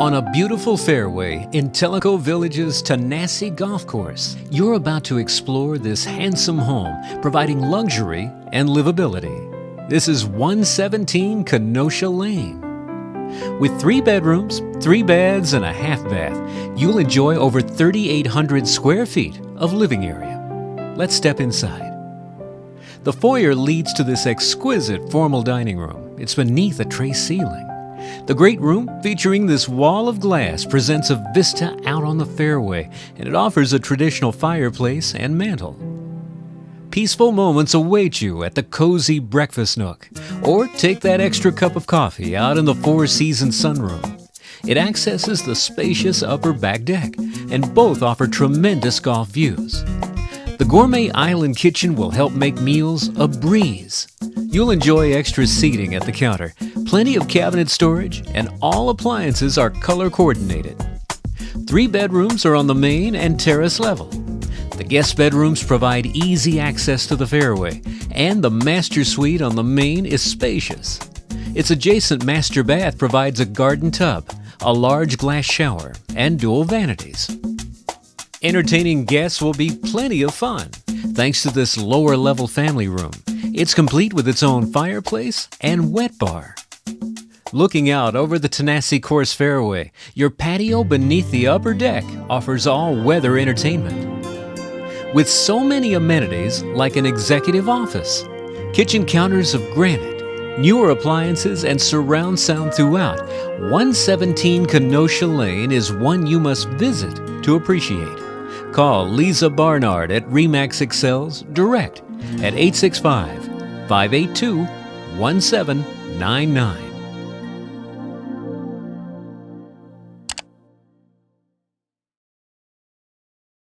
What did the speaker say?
On a beautiful fairway in Tellico Village's Tanasi golf course, you're about to explore this handsome home, providing luxury and livability. This is 117 Kenosha Lane. With 3 bedrooms, 3 beds, and a half bath, you'll enjoy over 3,800 square feet of living area. Let's step inside. The foyer leads to this exquisite formal dining room. It's beneath a tray ceiling. The great room, featuring this wall of glass, presents a vista out on the fairway, and it offers a traditional fireplace and mantel. Peaceful moments await you at the cozy breakfast nook, or take that extra cup of coffee out in the Four Seasons sunroom. It accesses the spacious upper back deck, and both offer tremendous golf views. The gourmet island kitchen will help make meals a breeze. You'll enjoy extra seating at the counter, plenty of cabinet storage, and all appliances are color coordinated. 3 bedrooms are on the main and terrace level. The guest bedrooms provide easy access to the fairway, and the master suite on the main is spacious. Its adjacent master bath provides a garden tub, a large glass shower, and dual vanities. Entertaining guests will be plenty of fun, thanks to this lower-level family room. It's complete with its own fireplace and wet bar. Looking out over the Tanasi course fairway, your patio beneath the upper deck offers all-weather entertainment. With so many amenities like an executive office, kitchen counters of granite, newer appliances, and surround sound throughout, 117 Kenosha Lane is one you must visit to appreciate. Call Lisa Barnard at RE/MAX Excels direct at 865-582-1799.